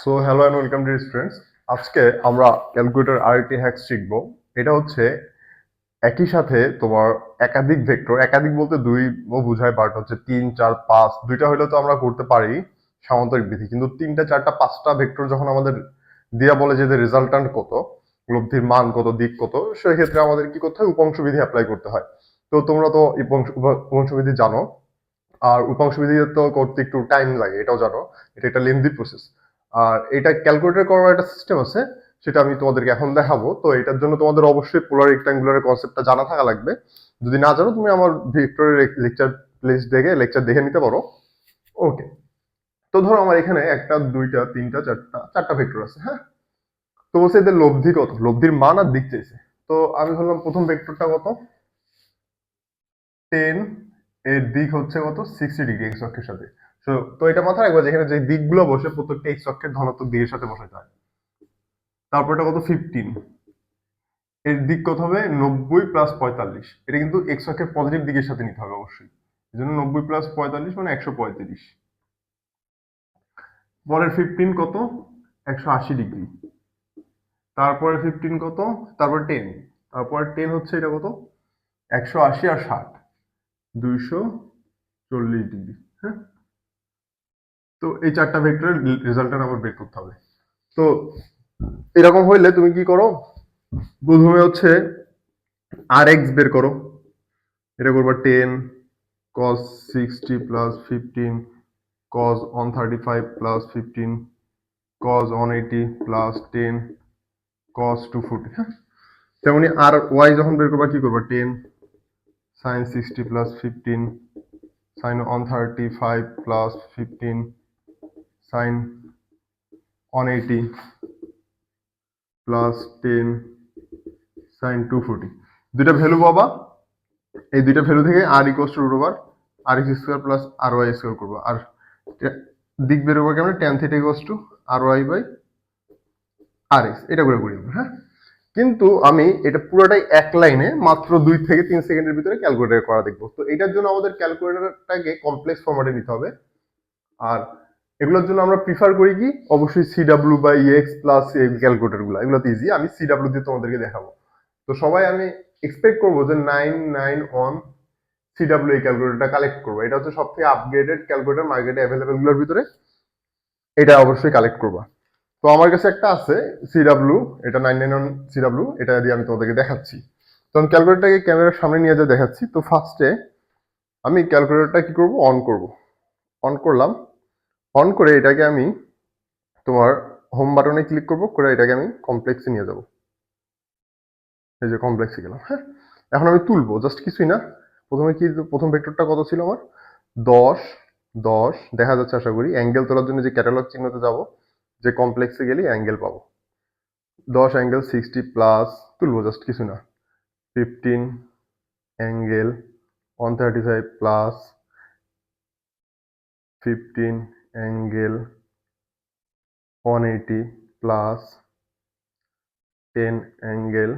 So hello and welcome to students. আজকে আমরা calculator আরেকটি হ্যাক শিখব। এটা হচ্ছে একই সাথে তোমার একাধিক ভেক্টর, একাধিক বলতে দুই ও বোঝায়, বাট হচ্ছে 3 4 5 দুইটা হলে তো আমরা করতে পারি সামান্তরিক বিধি, কিন্তু 3 4 5টা ভেক্টর যখন আমাদের দিয়া বলে যে রেজাল্টান্ট কত, লব্ধির মান কত, দিক কত, সেই ক্ষেত্রে আমাদের কি করতে হয়? উপাংশ বিধি অ্যাপ্লাই করতে হয়। তো তোমরা তো উপাংশ বিধি জানো, আর উপাংশ বিধি তো করতে একটু টাইম লাগে, এটাও জানো। এটা একটা লেন্দি প্রসেস। আর এটা ক্যালকুলেটর করার একটা সিস্টেম আছে, সেটা আমি তোমাদেরকে এখন দেখাবো। তো এটার জন্য তোমাদের অবশ্যই পোলার রেক্টাঙ্গুলারের কনসেপ্টটা জানা থাকা লাগবে। যদি না জানো, তুমি আমার ভিক্টোরের লেকচার প্লেলিস্ট দেখে লেকচার দেখে নিতে পারো। ওকে। তো ধরো আমার এখানে একটা, দুইটা, তিনটা, চারটা ভেক্টর আছে, হ্যাঁ। তো বলছে এদের লব্ধি কত, লব্ধির মান আর দিক চাইছে। তো আমি ধরলাম প্রথম ভেক্টরটা কত, 10, এর দিক হচ্ছে কত, 60 ডিগ্রি এক্স অক্ষের সাথে। তো এটা মাথায় রাখবা, যেখানে যে দিকগুলো বসে প্রত্যেকটা এক্স অক্ষের ধনাত্মক দিকের সাথে বসাতে হয়। তারপর এটা কত, 15, এর দিক কত হবে, 90 + 45। এটা কিন্তু এক্স অক্ষের পজিটিভ দিকের সাথে নিতে হবে অবশ্যই। এই জন্য 90 + 45 মানে 135। পরের 15 কত, 180 ডিগ্রি। তারপরে 15 কত, তারপর 10, তারপর 10 হচ্ছে এটা কত, 180 আর 60, 240 ডিগ্রি। হ্যাঁ। তো এই চারটা ভেক্টরের রেজাল্টটা আবার বের করতে হবে। তো এরকম হইলে তুমি কি করো, প্রথমে হচ্ছে আর এক্স বের করো। এটা করবা 10 cos 60 + 15 cos 135 + 15 cos 180 + 10 cos 240। হ্যাঁ। তেমনি আর ওয়াই যখন বের করবা কি করবা, 10 sin 60 + 15 sin 135 + 15 sin 180 + 10 sin 240। দুইটা ভ্যালু পাবা। এই দুইটা ভ্যালু থেকে R equals to root over R X square plus R Y square করবো। আর দিক বের করবো কেমন, tan theta equals to R Y by R X, এটা করে করি। হ্যাঁ। কিন্তু আমি এটা পুরোটাই এক লাইনে মাত্র 2 থেকে 3 সেকেন্ডের ভিতরে ক্যালকুলেটর করা দেখবো। তো এটার জন্য আমাদের ক্যালকুলেটরটাকে কমপ্লেক্স ফরম্যাটে নিতে হবে। আর এগুলোর জন্য আমরা প্রিফার করি কি, অবশ্যই সিডাব্লিউ বা ইএক্স প্লাস ক্যালকুলেটর গুলো, এগুলো তো ইজি। আমি সিডাব্লিউ দিয়ে তোমাদেরকে দেখাবো। তো সবাই আমি এক্সপেক্ট করবো যে 991 সিডাব্লিউ এই ক্যালকুলেটরটা কালেক্ট করবো। এটা হচ্ছে সব থেকে আপগ্রেডেড ক্যালকুলেটর মার্কেটে অ্যাভেলেবেল গুলোর ভিতরে, এটা অবশ্যই কালেক্ট করবা। তো আমার কাছে একটা আছে সিডাব্লিউ, এটা 991 সিডাব্লিউ, এটা দিয়ে আমি তোমাদেরকে দেখাচ্ছি। তখন ক্যালকুলেটরটাকে ক্যামেরার সামনে নিয়ে যা দেখাচ্ছি। তো ফার্স্টে আমি ক্যালকুলেটরটা কি করব, অন করব। অন করলাম। অন করে এটাকে আমি তোমার হোম বাটনে ক্লিক করব, করে এটাকে আমি কমপ্লেক্সে নিয়ে যাব। এই যে কমপ্লেক্সে গেলাম। হ্যাঁ। এখন আমি তুলবো, জাস্ট কিছুই না। প্রথমে কি, প্রথম ভেক্টরটা কত ছিল আমার, 10, 10 দেখা যাচ্ছে আশা করি। অ্যাঙ্গেল তোলার জন্য যে ক্যাটালগ চিহ্নতে যাব, যে কমপ্লেক্সে গেলে অ্যাঙ্গেল পাবো। 10 অ্যাঙ্গেল 60 প্লাস, তুলবো জাস্ট কিছু না, 15 angle 135 plus 15 angle 180 plus 10 angle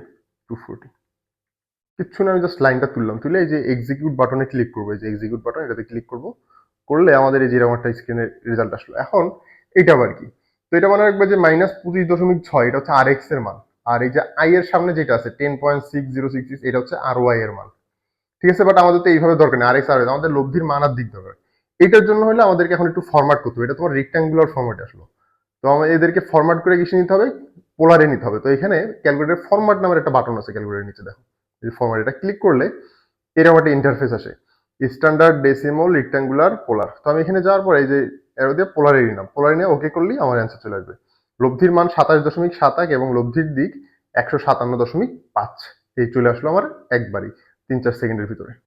240। কিচ্ছু না, আমি জাস্ট লাইনটা তুললাম। তুলে এই যে এক্সিকিউট বাটনে ক্লিক করবো, এই যে এক্সিকিউট বাটন, এটাতে ক্লিক করবো। করলে আমাদের এই যে এরকম একটা স্ক্রিনের রেজাল্ট আসলো। এখন এটা আবার কি, তো এটা মনে রাখবে যে -25.6 এটা হচ্ছে আর এক্স এর মান। আর এই যে আই এর সামনে যেটা আছে 10.6066, এটা হচ্ছে আর ওয়াই এর মান। ঠিক আছে, বাট আমাদের তো এইভাবে দরকার নেই, আর এক্স আর ওয়াই, আমাদের লব্ধির মান আর দিক দরকার। এটার জন্য হলে আমাদেরকে এখন একটু ফরম্যাট করতে হবে। এটা তোমার রেক্টাঙ্গুলার ফরম্যাটে আসলো। তো আমাদের এদেরকে ফরম্যাট করে কিসে নিতে হবে, পোলারে নিতে হবে। তো এখানে ক্যালকুলেটর ফরম্যাট নামের একটা বাটন আছে ক্যালকুলেটর নিচে, দেখো এই ফরম্যাট, এটা ক্লিক করলে এরকম একটা ইন্টারফেস আসে, স্ট্যান্ডার্ড ডেসিমল রেক্টাঙ্গুলার পোলার। তো আমি এখানে যাওয়ার পরে এই যে অ্যারো দিয়ে পোলারে নিলাম, পোলারে নিয়ে ওকে করলেই আমার অ্যান্সার চলে আসবে। লব্ধির মান 27.71 এবং লব্ধির দিক 157.5, এই চলে আসলো আমার একবারই 3 4 সেকেন্ডের ভিতরে।